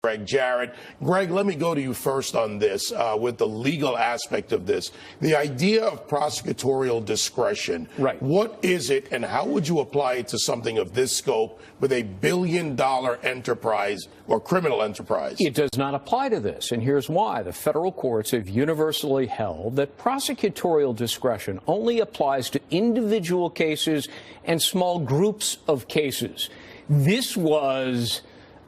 Greg Jarrett. Greg, let me go to you first on this with the legal aspect of this. The idea of prosecutorial discretion. Right. What is it and how would you apply it to something of this scope with a billion-dollar enterprise or criminal enterprise? It does not apply to this, and here's why. The federal courts have universally held that prosecutorial discretion only applies to individual cases and small groups of cases. This was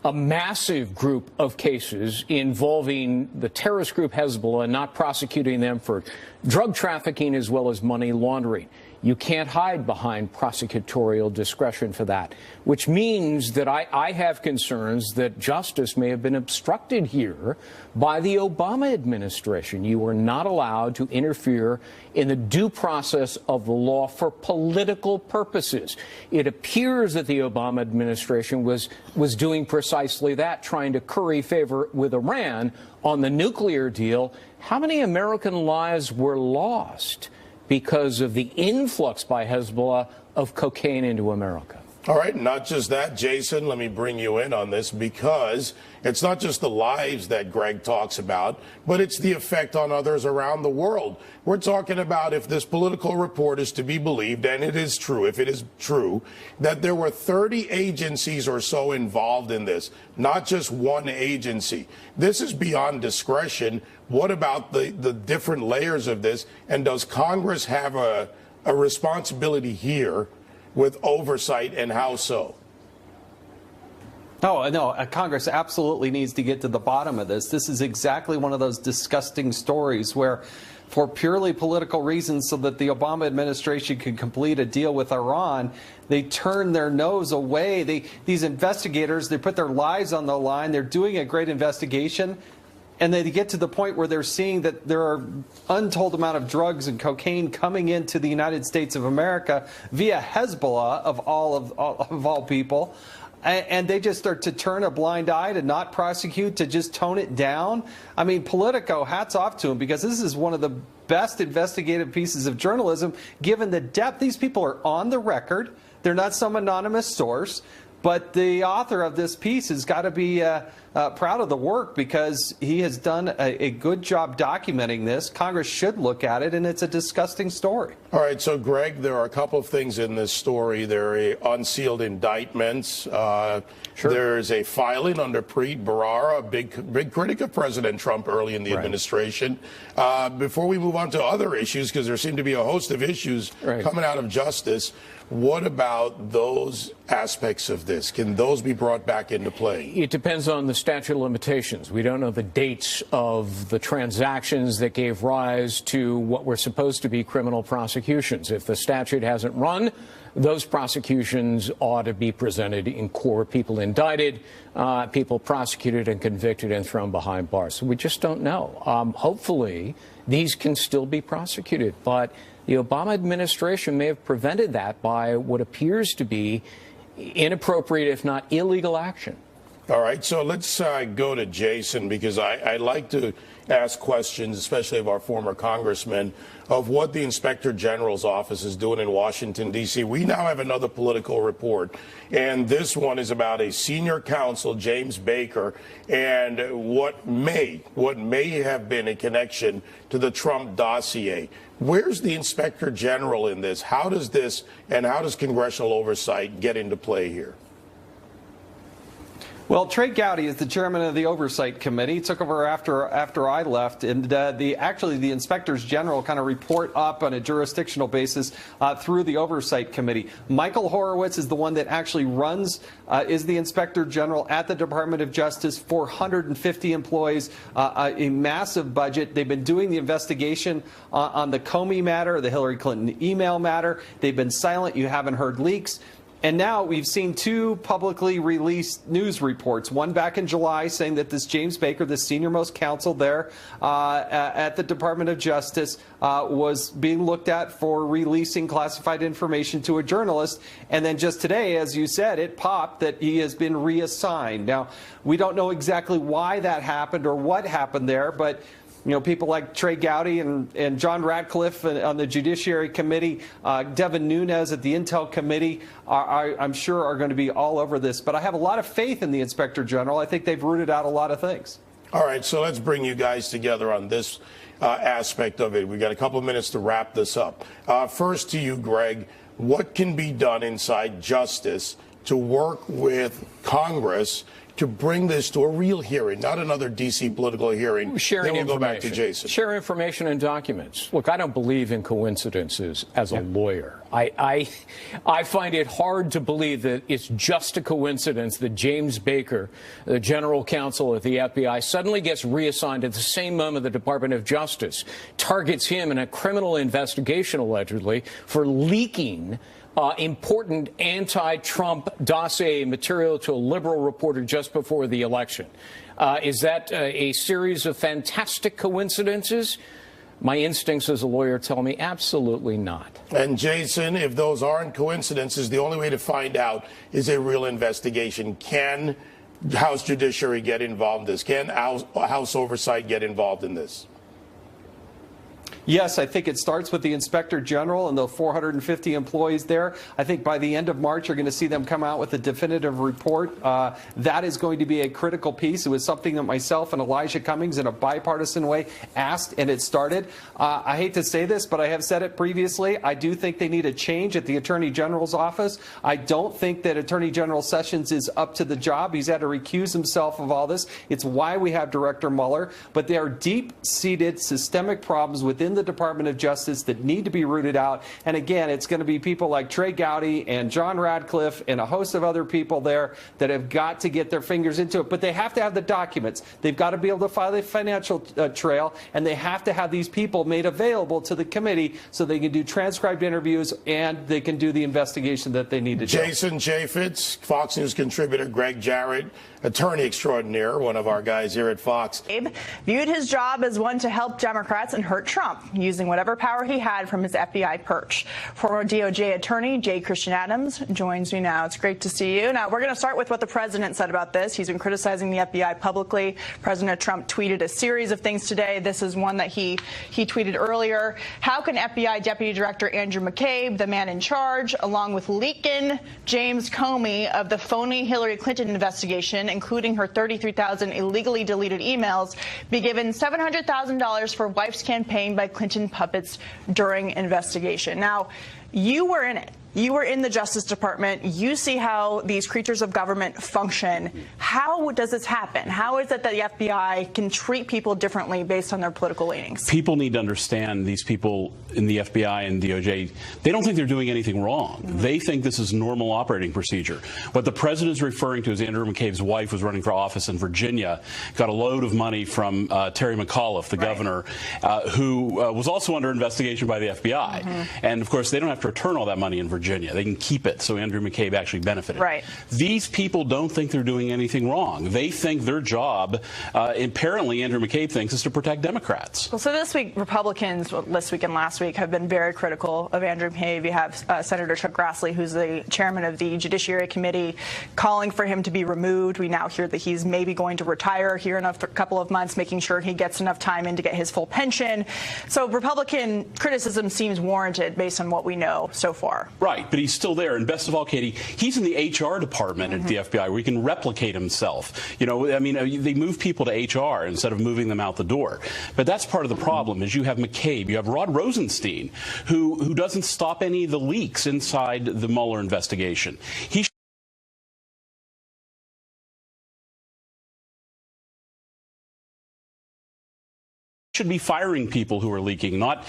a massive group of cases involving the terrorist group Hezbollah and not prosecuting them for drug trafficking as well as money laundering. You can't hide behind prosecutorial discretion for that, which means that I have concerns that justice may have been obstructed here by the Obama administration. You are not allowed to interfere in the due process of the law for political purposes. It appears that the Obama administration was doing precisely that, trying to curry favor with Iran on the nuclear deal. How many American lives were lost because of the influx by Hezbollah of cocaine into America? All right, not just that, Jason, let me bring you in on this, because it's not just the lives that Greg talks about, but it's the effect on others around the world. We're talking about, if this political report is to be believed, and it is true, if it is true, that there were 30 agencies or so involved in this, not just one agency. This is beyond discretion. What about the different layers of this? And does Congress have a responsibility here with oversight, and how so? Oh, no, Congress absolutely needs to get to the bottom of this. This is exactly one of those disgusting stories where, for purely political reasons, so that the Obama administration could complete a deal with Iran, they turn their nose away. These investigators, they put their lives on the line. They're doing a great investigation. And they get to the point where they're seeing that there are untold amount of drugs and cocaine coming into the United States of America via Hezbollah, of all people. And they just start to turn a blind eye, to not prosecute, to just tone it down. I mean, Politico, hats off to them, because this is one of the best investigative pieces of journalism, given the depth. These people are on the record. They're not some anonymous source. But the author of this piece has got to be proud of the work, because he has done a good job documenting this. Congress should look at it, and it's a disgusting story. All right, so, Greg, there are a couple of things in this story. There are unsealed indictments. Sure. There's a filing under Preet Bharara, a big critic of President Trump early in the administration. Before we move on to other issues, because there seem to be a host of issues coming out of justice, what about those aspects of this? Can those be brought back into play? It depends on the statute of limitations. We don't know the dates of the transactions that gave rise to what were supposed to be criminal prosecutions. If the statute hasn't run, those prosecutions ought to be presented in court. People indicted, people prosecuted and convicted and thrown behind bars. So we just don't know. Hopefully, these can still be prosecuted. But the Obama administration may have prevented that by what appears to be inappropriate, if not illegal, action. All right, so let's go to Jason, because I like to ask questions, especially of our former congressmen, of what the Inspector General's office is doing in Washington, D.C. We now have another political report, and this one is about a senior counsel, James Baker, and what may have been a connection to the Trump dossier. Where's the Inspector General in this? How does this and how does congressional oversight get into play here? Well, Trey Gowdy is the chairman of the Oversight Committee. He took over after I left, and the inspectors general kind of report up on a jurisdictional basis through the Oversight Committee. Michael Horowitz is the one that actually runs, is the inspector general at the Department of Justice. 450 employees, a massive budget. They've been doing the investigation on the Comey matter, the Hillary Clinton email matter. They've been silent. You haven't heard leaks. And now we've seen two publicly released news reports, one back in July saying that this James Baker, the senior-most counsel there at the Department of Justice, was being looked at for releasing classified information to a journalist. And then just today, as you said, it popped that he has been reassigned. Now, we don't know exactly why that happened or what happened there, but people like Trey Gowdy and John Radcliffe on the Judiciary Committee, Devin Nunes at the Intel Committee, I'm sure are going to be all over this. But I have a lot of faith in the Inspector General. I think they've rooted out a lot of things. All right, so let's bring you guys together on this aspect of it. We've got a couple of minutes to wrap this up. First to you, Greg, what can be done inside justice to work with Congress to bring this to a real hearing, not another D.C. political hearing? Sharing then we'll go back to information. Jason. Share information and documents. Look, I don't believe in coincidences as a lawyer. I find it hard to believe that it's just a coincidence that James Baker, the general counsel at the FBI, suddenly gets reassigned at the same moment the Department of Justice targets him in a criminal investigation, allegedly, for leaking important anti-Trump dossier material to a liberal reporter just before the election. Is that a series of fantastic coincidences? My instincts as a lawyer tell me absolutely not. And Jason, if those aren't coincidences, the only way to find out is a real investigation. Can House Judiciary get involved in this? Can House Oversight get involved in this? Yes, I think it starts with the Inspector General and the 450 employees there. I think by the end of March, you're going to see them come out with a definitive report. That is going to be a critical piece. It was something that myself and Elijah Cummings in a bipartisan way asked, and it started. I hate to say this, but I have said it previously. I do think they need a change at the Attorney General's office. I don't think that Attorney General Sessions is up to the job. He's had to recuse himself of all this. It's why we have Director Mueller. But there are deep-seated systemic problems within the Department of Justice that need to be rooted out. And again, it's going to be people like Trey Gowdy and John Radcliffe and a host of other people there that have got to get their fingers into it. But they have to have the documents. They've got to be able to file a financial trail, and they have to have these people made available to the committee so they can do transcribed interviews and they can do the investigation that they need to do. Jason Chaffetz, Fox News contributor, Greg Jarrett, attorney extraordinaire, one of our guys here at Fox. Viewed his job as one to help Democrats and hurt Trump, using whatever power he had from his FBI perch. Former DOJ attorney J. Christian Adams joins me now. It's great to see you. Now, we're going to start with what the president said about this. He's been criticizing the FBI publicly. President Trump tweeted a series of things today. This is one that he tweeted earlier. How can FBI Deputy Director Andrew McCabe, the man in charge, along with leaking James Comey of the phony Hillary Clinton investigation, including her 33,000 illegally deleted emails, be given $700,000 for wife's campaign by Clinton puppets during investigation? Now, you were in it. You were in the Justice Department. You see how these creatures of government function. How does this happen? How is it that the FBI can treat people differently based on their political leanings? People need to understand, these people in the FBI and DOJ, they don't think they're doing anything wrong. They think this is normal operating procedure. What the president is referring to is Andrew McCabe's wife was running for office in Virginia, got a load of money from Terry McAuliffe, the governor, who was also under investigation by the FBI. And, of course, they don't have to return all that money in Virginia. They can keep it, so Andrew McCabe actually benefited. These people don't think they're doing anything wrong. They think their job, apparently Andrew McCabe thinks, is to protect Democrats. Well, so this week, Republicans, this week and last week, have been very critical of Andrew McCabe. You have Senator Chuck Grassley, who's the chairman of the Judiciary Committee, calling for him to be removed. We now hear that he's maybe going to retire here in a couple of months, making sure he gets enough time in to get his full pension. So Republican criticism seems warranted based on what we know so far. Right, but he's still there. And best of all, Katie, he's in the HR department at the FBI where he can replicate himself. You know, I mean, they move people to HR instead of moving them out the door. But that's part of the problem is you have McCabe, you have Rod Rosenstein, who doesn't stop any of the leaks inside the Mueller investigation. He should be firing people who are leaking, not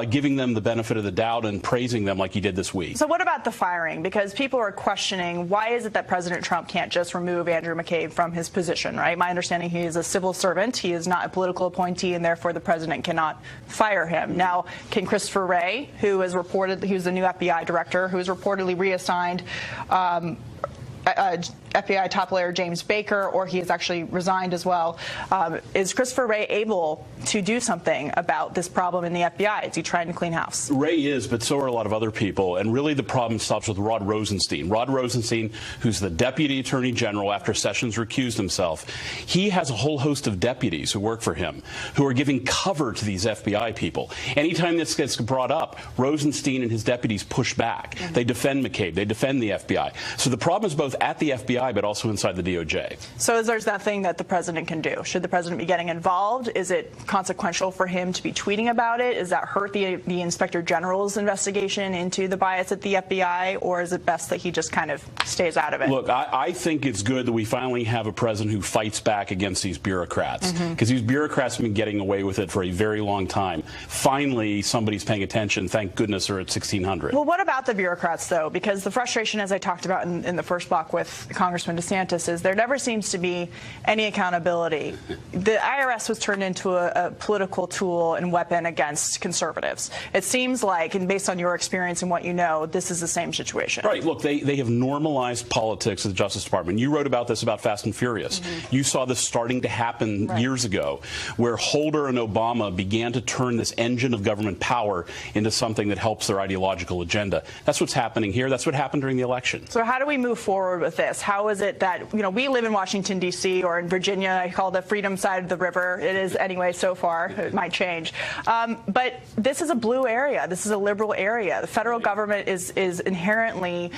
giving them the benefit of the doubt and praising them like he did this week. So what about the firing? Because people are questioning, why is it that President Trump can't just remove Andrew McCabe from his position, right? My understanding, he is a civil servant. He is not a political appointee, and therefore the president cannot fire him. Now, can Christopher Wray, who is reported, who's the new FBI director, who is reportedly reassigned FBI top lawyer James Baker, or he has actually resigned as well. Is Christopher Wray able to do something about this problem in the FBI? Is he trying to clean house? Wray is, but so are a lot of other people. And really the problem stops with Rod Rosenstein. Rod Rosenstein, who's the Deputy Attorney General after Sessions recused himself, he has a whole host of deputies who work for him who are giving cover to these FBI people. Anytime this gets brought up, Rosenstein and his deputies push back. They defend McCabe. They defend the FBI. So the problem is both at the FBI but also inside the DOJ. So there's nothing that the president can do. Should the president be getting involved? Is it consequential for him to be tweeting about it? Does that hurt the Inspector General's investigation into the bias at the FBI, or is it best that he just kind of stays out of it? Look, I think it's good that we finally have a president who fights back against these bureaucrats, because these bureaucrats have been getting away with it for a very long time. Finally, somebody's paying attention. Thank goodness they're at 1600. Well, what about the bureaucrats, though? Because the frustration, as I talked about in the first block with Congressman DeSantis, is there never seems to be any accountability. The IRS was turned into a political tool and weapon against conservatives. It seems like, and based on your experience and what you know, this is the same situation. Right. Look, they have normalized politics at the Justice Department. You wrote about this about Fast and Furious. You saw this starting to happen years ago, where Holder and Obama began to turn this engine of government power into something that helps their ideological agenda. That's what's happening here. That's what happened during the election. So how do we move forward with this? How is it that, you know, we live in Washington, D.C., or in Virginia, I call the freedom side of the river. It is anyway so far. It might change. But this is a blue area. This is a liberal area. The federal government is inherently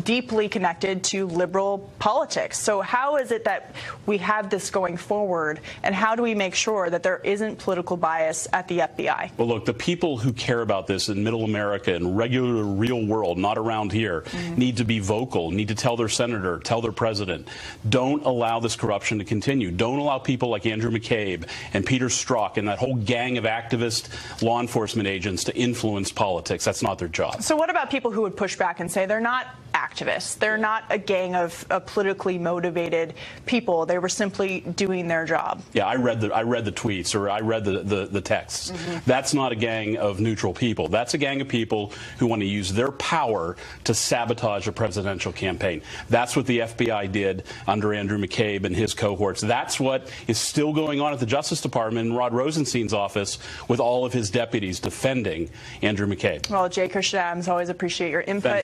deeply connected to liberal politics. So how is it that we have this going forward, and how do we make sure that there isn't political bias at the FBI? Well, look, the people who care about this in middle America and regular real world, not around here, need to be vocal, need to tell their senator, tell their president, don't allow this corruption to continue. Don't allow people like Andrew McCabe and Peter Strzok and that whole gang of activist law enforcement agents to influence politics. That's not their job. So what about people who would push back and say they're not activists? They're not a gang of politically motivated people. They were simply doing their job. Yeah, I read the tweets, or I read the texts. That's not a gang of neutral people. That's a gang of people who want to use their power to sabotage a presidential campaign. That's what the FBI did under Andrew McCabe and his cohorts. That's what is still going on at the Justice Department in Rod Rosenstein's office with all of his deputies defending Andrew McCabe. Well, Jay Christian Adams, always appreciate your input.